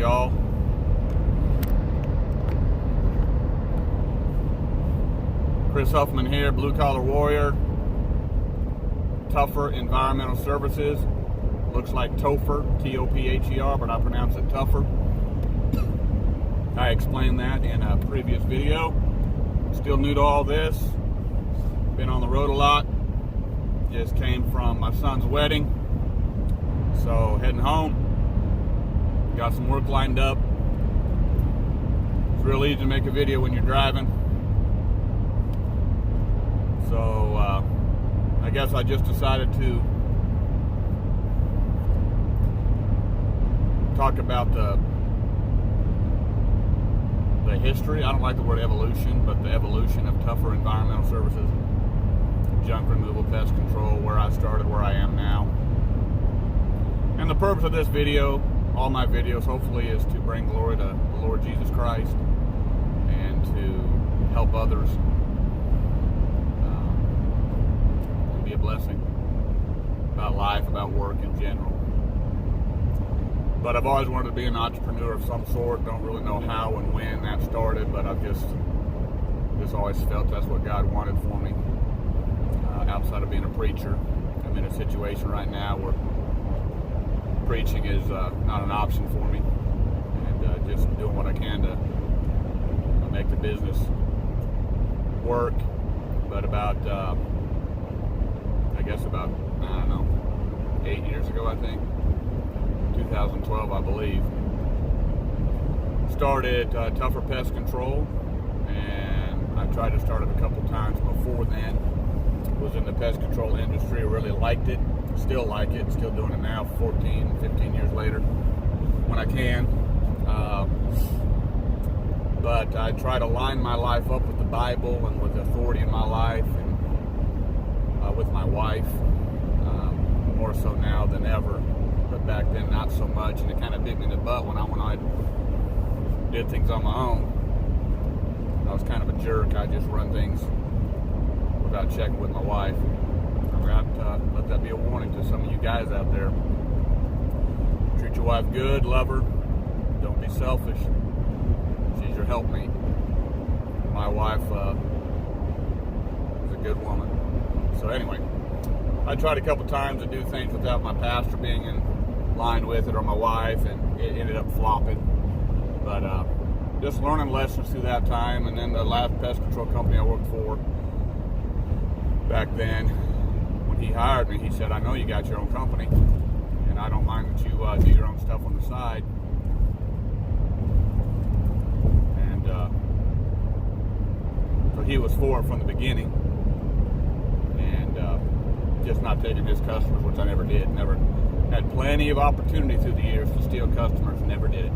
y'all. Chris Huffman here, Blue Collar Warrior, Tougher Environmental Services. Looks like Topher, T-O-P-H-E-R, but I pronounce it Tougher. I explained that in a previous video. Still new to all this. Been on the road a lot. Just came from my son's wedding. So heading home. Got some work lined up. It's real easy to make a video when you're driving. So I guess I just decided to talk about the history. I don't like the word evolution, but the evolution of Tougher Environmental Services, junk removal, pest control, where I started, where I am now. And the purpose of this video, all my videos, hopefully, is to bring glory to the Lord Jesus Christ and to help others and be a blessing about life, about work in general. But I've always wanted to be an entrepreneur of some sort. Don't really know how and when that started, but I've just always felt that's what God wanted for me. Outside of being a preacher, I'm in a situation right now where preaching is not an option for me, and just doing what I can to make the business work. But about, I don't know, 8 years ago, I think, 2012, I believe, started Tougher Pest Control, and I tried to start it a couple times before then. Was in the pest control industry, really liked it, still like it, still doing it now 14, 15 years later when I can. But I try to line my life up with the Bible and with the authority in my life and with my wife, more so now than ever. But back then, not so much, and it kind of bit me in the butt when I did things on my own. I was kind of a jerk. I just run things without checking with my wife. I'm going to let that be a warning to some of you guys out there. Treat your wife good, love her, don't be selfish. She's your helpmate. My wife is a good woman. So anyway, I tried a couple times to do things without my pastor being in line with it, or my wife, and it ended up flopping. But just learning lessons through that time. And then the last pest control company I worked for back then, when he hired me, he said, I know you got your own company, and I don't mind that you do your own stuff on the side. And so he was for it from the beginning, and just not taking his customers, which I never did. Never had plenty of opportunity through the years to steal customers, never did it.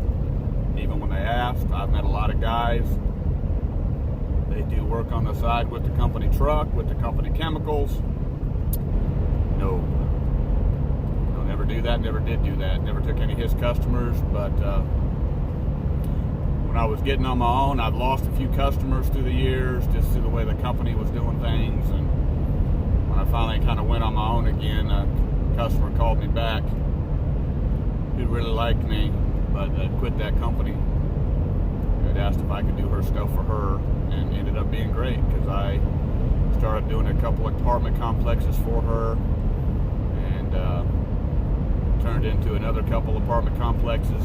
Even when they asked, I've met a lot of guys. They do work on the side with the company truck, with the company chemicals. No, never do that, never did do that. Never took any of his customers, but when I was getting on my own, I've lost a few customers through the years, just through the way the company was doing things. And when I finally kind of went on my own again, a customer called me back who really liked me, but quit that company. I'd asked if I could do her stuff for her, and it ended up being great because I started doing a couple of apartment complexes for her, and turned into another couple apartment complexes.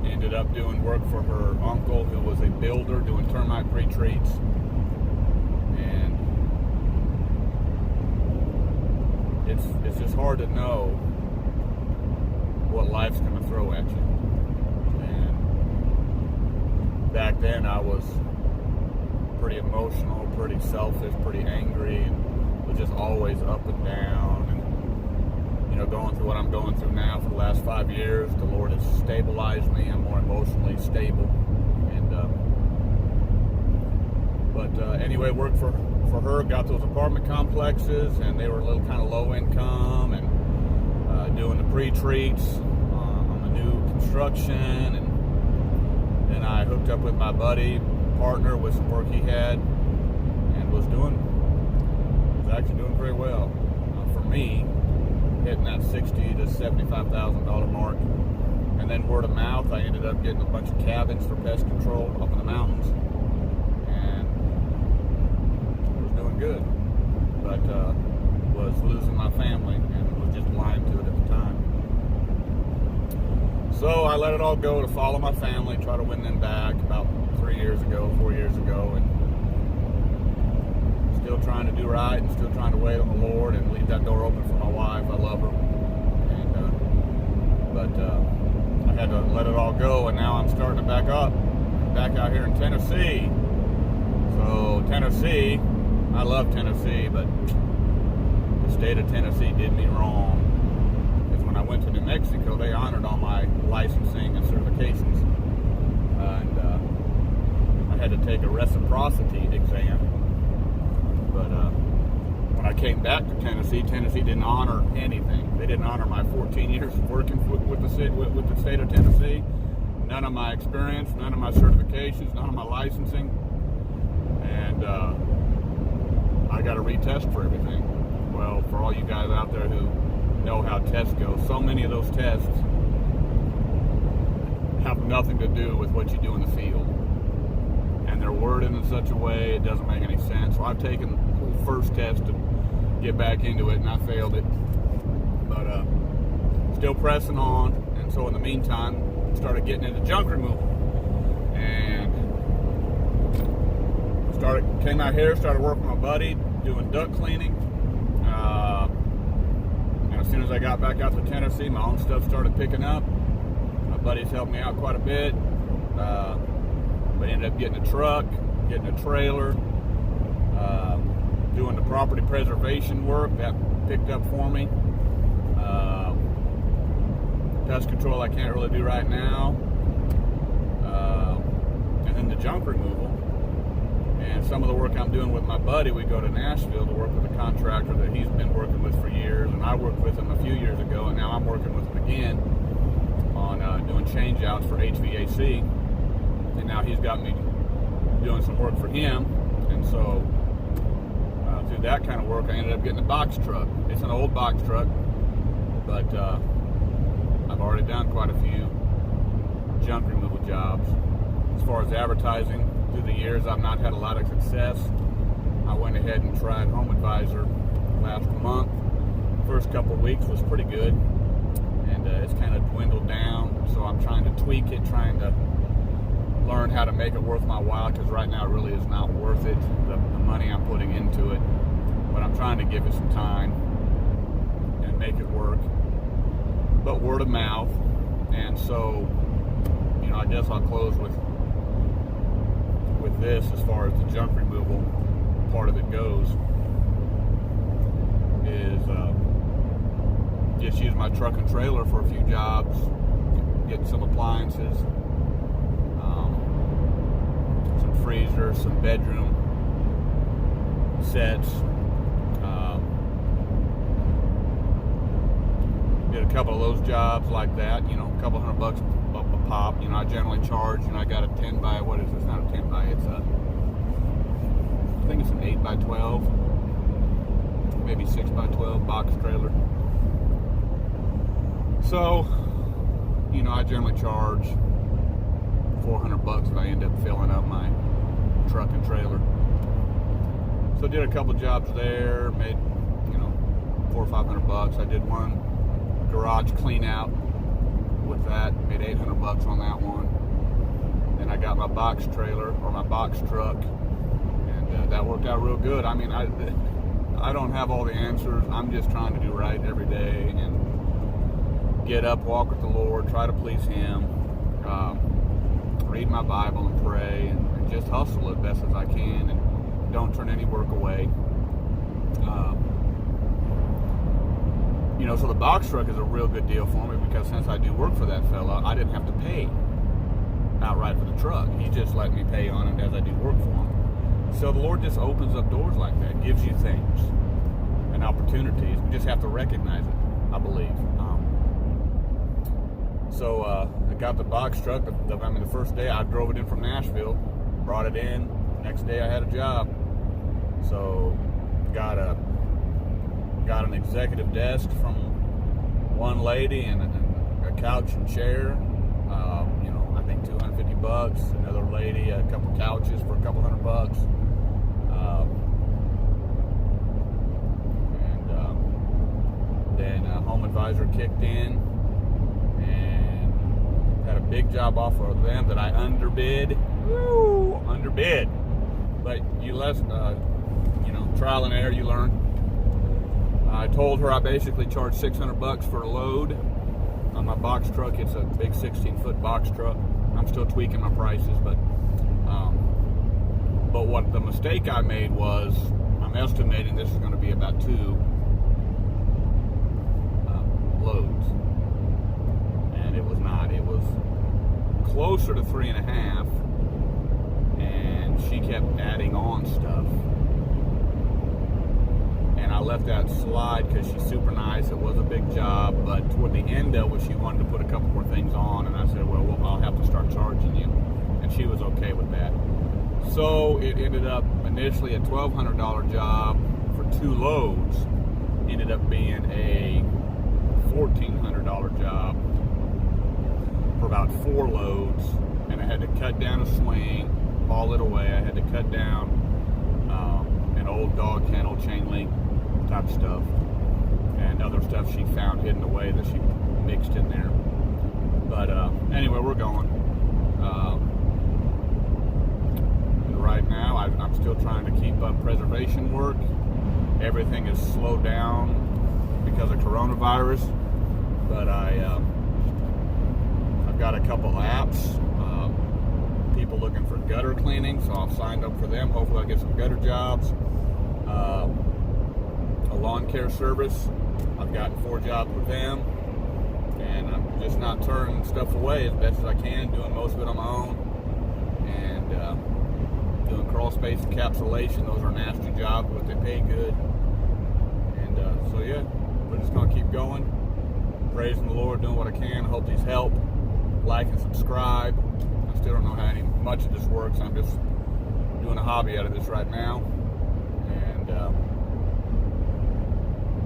Ended up doing work for her uncle, who was a builder, doing termite retreats. And it's just hard to know what life's going to throw at you. Back then I was pretty emotional, pretty selfish, pretty angry, and was just always up and down. And going through what I'm going through now for the last 5 years, the Lord has stabilized me. I'm more emotionally stable. And anyway, worked for her, got those apartment complexes, and they were a little kind of low income, and doing the pre-treats on the new construction. And then I hooked up with my buddy, partner, with some work he had, and was actually doing very well. For me, hitting that $60,000 to $75,000 mark. And then word of mouth, I ended up getting a bunch of cabins for pest control up in the mountains, and was doing good, but was losing my family and was just blind to it at the time. So I let it all go to follow my family, try to win them back about 4 years ago, and still trying to do right and still trying to wait on the Lord and leave that door open for my wife. I love her, and but I had to let it all go, and now I'm starting to back up, back out here in Tennessee. So Tennessee, I love Tennessee, but the state of Tennessee did me wrong. Because when I went to New Mexico, they honored all my licensing and certifications, and I had to take a reciprocity exam. But when I came back to Tennessee, Tennessee didn't honor anything. They didn't honor my 14 years of working with the state of Tennessee. None of my experience, none of my certifications, none of my licensing. And I got to retest for everything. Well, for all you guys out there who know how tests go, so many of those tests have nothing to do with what you do in the field. And they're worded in such a way it doesn't make any sense. So I've taken the first test to get back into it, and I failed it. But still pressing on. And so in the meantime, started getting into junk removal. And came out here, started working with my buddy, doing duct cleaning. And as soon as I got back out to Tennessee, my own stuff started picking up. My buddies helped me out quite a bit. But ended up getting a truck, getting a trailer, doing the property preservation work. That picked up for me. Pest control I can't really do right now. And then the junk removal. And some of the work I'm doing with my buddy, we go to Nashville to work with a contractor that he's been working with for years. And I worked with him a few years ago, and now I'm working with him again on doing change outs for HVAC. And now he's got me doing some work for him. And so through that kind of work, I ended up getting a box truck. It's an old box truck, but I've already done quite a few junk removal jobs. As far as advertising, through the years, I've not had a lot of success. I went ahead and tried Home Advisor last month. First couple of weeks was pretty good, and it's kind of dwindled down. So I'm trying to tweak it, trying to learn how to make it worth my while, because right now it really is not worth it, the money I'm putting into it. But I'm trying to give it some time and make it work. But word of mouth. And so, I guess I'll close with this as far as the junk removal part of it goes, is just use my truck and trailer for a few jobs, get some appliances, some freezers, some bedroom sets. Did a couple of those jobs like that, a couple $100 a pop. I generally charge, I got a 10 by, what is this? Not a 10 by, it's a, I think it's an 8 by 12, maybe 6 by 12 box trailer. So, I generally charge $400 if I end up filling up my truck and trailer. So I did a couple jobs there, made, $400 or $500. I did one garage clean out with that, made $800 on that one. Then I got my box trailer or my box truck, and that worked out real good. I mean, I don't have all the answers. I'm just trying to do right every day and get up, walk with the Lord, try to please Him, read my Bible and pray, and just hustle as best as I can, and don't turn any work away. So the box truck is a real good deal for me, because since I do work for that fella, I didn't have to pay outright for the truck. He just let me pay on it as I do work for him. So the Lord just opens up doors like that, gives you things and opportunities. We just have to recognize it, I believe. So I got the box truck. The first day I drove it in from Nashville, brought it in. Next day I had a job. So got an executive desk from one lady and a couch and chair. $250. Another lady, a couple couches for a couple $100. Then Home Advisor kicked in and had a big job offer of them that I underbid. Woo! Underbid. But trial and error, you learn. I told her I basically charged $600 for a load on my box truck. It's a big 16-foot box truck. I'm still tweaking my prices, but what the mistake I made was I'm estimating this is going to be about 2 loads, and it was not. It was closer to 3.5, and she kept adding on stuff. I left that slide because she's super nice. It was a big job, but toward the end of it, she wanted to put a couple more things on, and I said, well, I'll have to start charging you, and she was okay with that. So it ended up initially a $1,200 job for 2 loads, ended up being a $1,400 job for about 4 loads, and I had to cut down a swing, haul it away. I had to cut down an old dog kennel, chain link type stuff, and other stuff she found hidden away that she mixed in there. But anyway, we're going. Right now, I'm still trying to keep up preservation work. Everything is slowed down because of coronavirus, but I've got a couple apps. People looking for gutter cleaning, so I've signed up for them. Hopefully I'll get some gutter jobs. A lawn care service, I've gotten 4 jobs with them, and I'm just not turning stuff away as best as I can, doing most of it on my own, and doing crawl space encapsulation. Those are nasty jobs, but they pay good. And so yeah, we're just going to keep going, praising the Lord, doing what I can. I hope these help. Like and subscribe. I still don't know how much of this works. I'm just doing a hobby out of this right now. And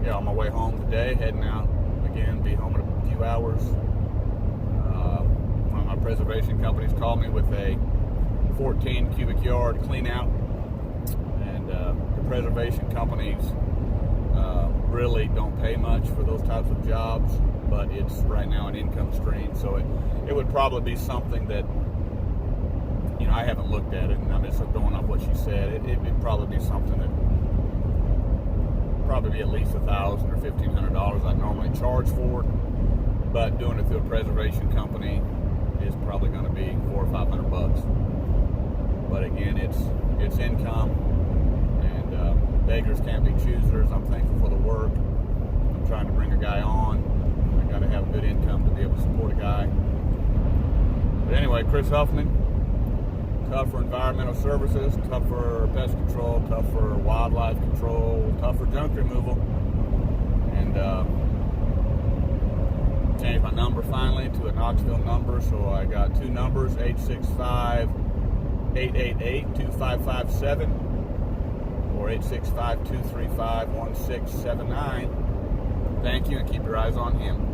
on my way home today, heading out again, be home in a few hours. One of my preservation companies called me with a 14 cubic yard clean out, and the preservation companies really don't pay much for those types of jobs, but it's right now an income stream, so it would probably be something that, I haven't looked at it, and I'm just going off what she said. It'd probably be something that probably be at least $1,000 or $1,500 I normally charge for it, but doing it through a preservation company is probably going to be $400 or $500. But again, it's income, and beggars can't be choosers. I'm thankful for the work. I'm trying to bring a guy on. I got to have good income to be able to support a guy. But anyway, Chris Huffman, tough for environmental services, tough for pest control, tough for wildlife control, tough for junk removal. And changed my number finally to a Knoxville number, so I got 2 numbers, 865-888-2557 or 865-235-1679. Thank you, and keep your eyes on him.